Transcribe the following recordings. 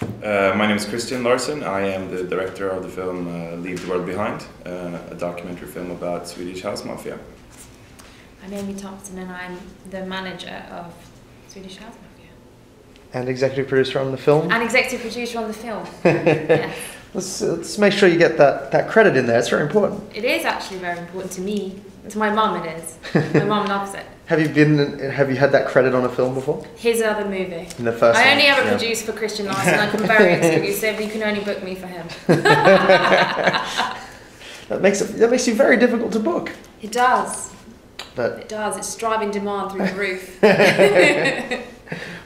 My name is Christian Larson. I am the director of the film Leave the World Behind, a documentary film about Swedish house mafia. I'm Amy Thomson and I'm the manager of Swedish House Mafia. And executive producer on the film? And executive producer on the film, yes. Let's make sure you get that credit in there, it's very important. It is actually very important to me. To my mum it is. My mum loves it. Have you had that credit on a film before? His other movie. In the first I one, only ever yeah. produced for Christian Larson. I'm very exclusive. You can only book me for him. That makes you very difficult to book. It does. But it does. It's driving demand through the roof.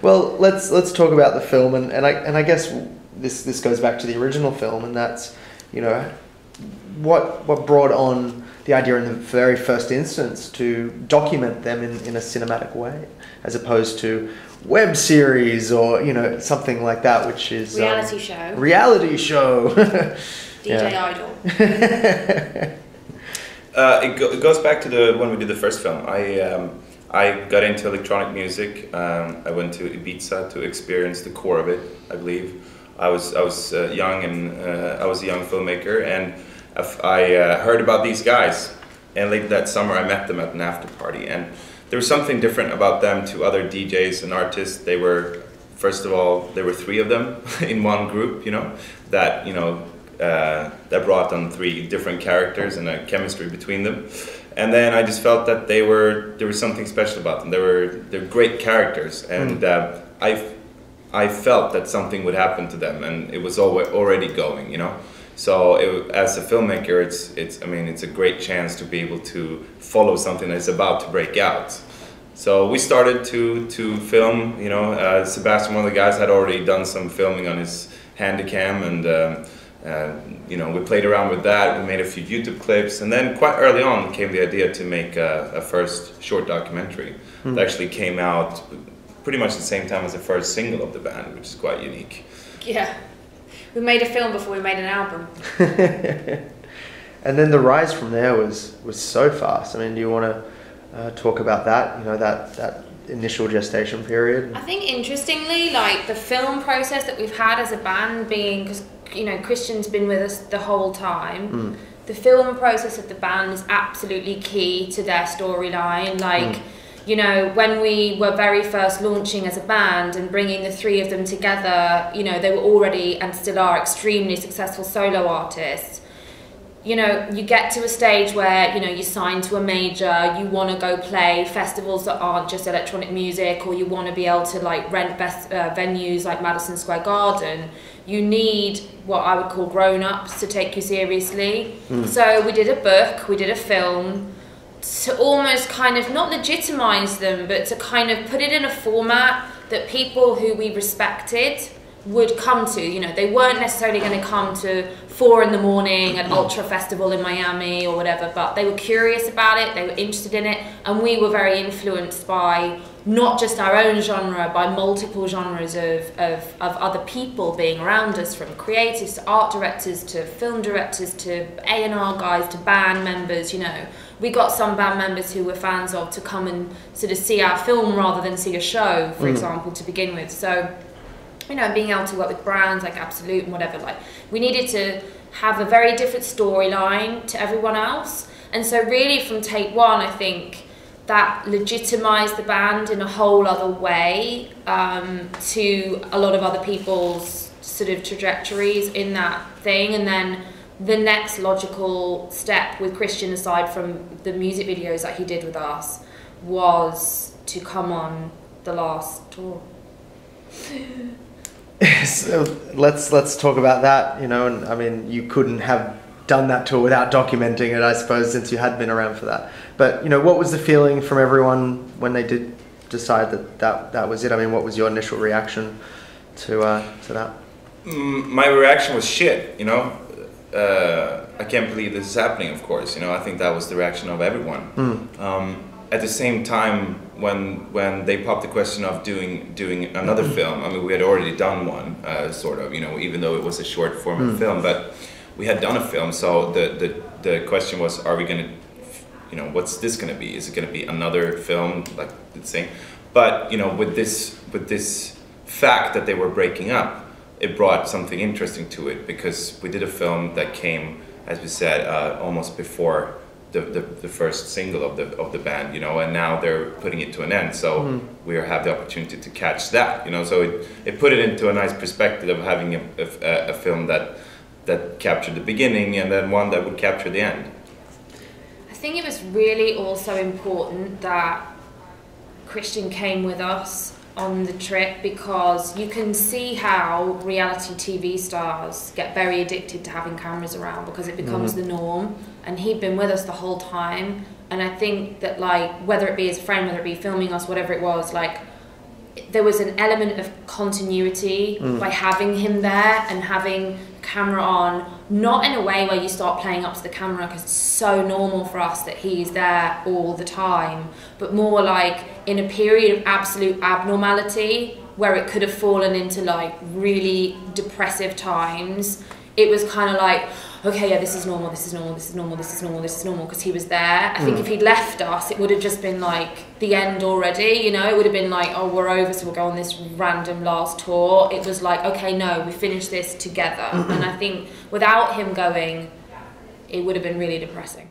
Well, let's talk about the film, and I guess this goes back to the original film, and that's, you know, what brought on the idea in the very first instance to document them in a cinematic way, as opposed to web series or, you know, something like that, which is reality show. Reality show. DJ Idol. It goes back to when we did the first film. I got into electronic music. I went to Ibiza to experience the core of it, I believe. I was young, and I was a young filmmaker, and I heard about these guys, and late that summer I met them at an after party, and there was something different about them to other DJs and artists. They were, first of all, there were 3 of them in one group, you know, that brought on 3 different characters and a chemistry between them. And then I just felt that there was something special about them. They're great characters, and I felt that something would happen to them, and it was already going, you know. So as a filmmaker, it's a great chance to be able to follow something that's about to break out. So we started to film, you know. Sebastian, one of the guys, had already done some filming on his Handycam, and you know, we played around with that. We made a few YouTube clips, and then quite early on came the idea to make a first short documentary that actually came out pretty much the same time as the first single of the band, which is quite unique. Yeah. We made a film before we made an album. And then the rise from there was so fast. I mean, do you want to talk about that? You know, that initial gestation period. I think interestingly, like the film process that we've had as a band, being, because you know Christian's been with us the whole time. The film process of the band is absolutely key to their storyline. Like. You know, when we were very first launching as a band and bringing the 3 of them together, you know, they were already and still are extremely successful solo artists. You know, you get to a stage where, you know, you sign to a major, you want to go play festivals that aren't just electronic music, or you want to be able to like rent venues like Madison Square Garden. You need what I would call grown-ups to take you seriously. So we did a book, we did a film, to almost kind of not legitimize them, but to kind of put it in a format that people who we respected would come to. You know, they weren't necessarily going to come to 4 in the morning at Ultra Festival in Miami or whatever, but they were curious about it, they were interested in it, and we were very influenced by not just our own genre, by multiple genres of other people being around us, from creatives to art directors to film directors to A&R guys to band members. You know, we got some band members who we're fans of to come and sort of see our film rather than see a show, for example, to begin with. So, you know, being able to work with brands like Absolute and whatever, like, we needed to have a very different storyline to everyone else. And so really from take one, I think that legitimised the band in a whole other way to a lot of other people's sort of trajectories in that thing. And then the next logical step with Christian, aside from the music videos that he did with us, was to come on the last tour. So let's talk about that, you know. And I mean, you couldn't have done that tour without documenting it, I suppose, since you had been around for that. But, you know, what was the feeling from everyone when they did decide that was it? I mean, what was your initial reaction to that? My reaction was shit, you know. I can't believe this is happening, of course, you know. I think that was the reaction of everyone. At the same time, when they popped the question of doing another film, I mean, we had already done one, sort of, you know, even though it was a short format film, but we had done a film. So the question was, are we going to, you know, what's this going to be? Is it going to be another film like the same? But, you know, with this fact that they were breaking up, it brought something interesting to it, because we did a film that came, as we said, almost before the first single of the band, you know, and now they're putting it to an end. So we have the opportunity to catch that, you know. So it put it into a nice perspective of having a film that captured the beginning and then one that would capture the end. I think it was really also important that Christian came with us on the trip, because you can see how reality TV stars get very addicted to having cameras around because it becomes the norm, and he'd been with us the whole time. And I think that, like, whether it be his friend, whether it be filming us, whatever it was, like, there was an element of continuity by having him there and having camera on, not in a way where you start playing up to the camera because it's so normal for us that he's there all the time, but more like in a period of absolute abnormality where it could have fallen into like really depressive times. It was kind of like, okay, yeah, this is normal, this is normal, this is normal, this is normal, this is normal, because he was there. I think if he'd left us, it would have just been like the end already, you know? It would have been like, oh, we're over, so we'll go on this random last tour. It was like, okay, no, we finished this together. And I think without him going, it would have been really depressing.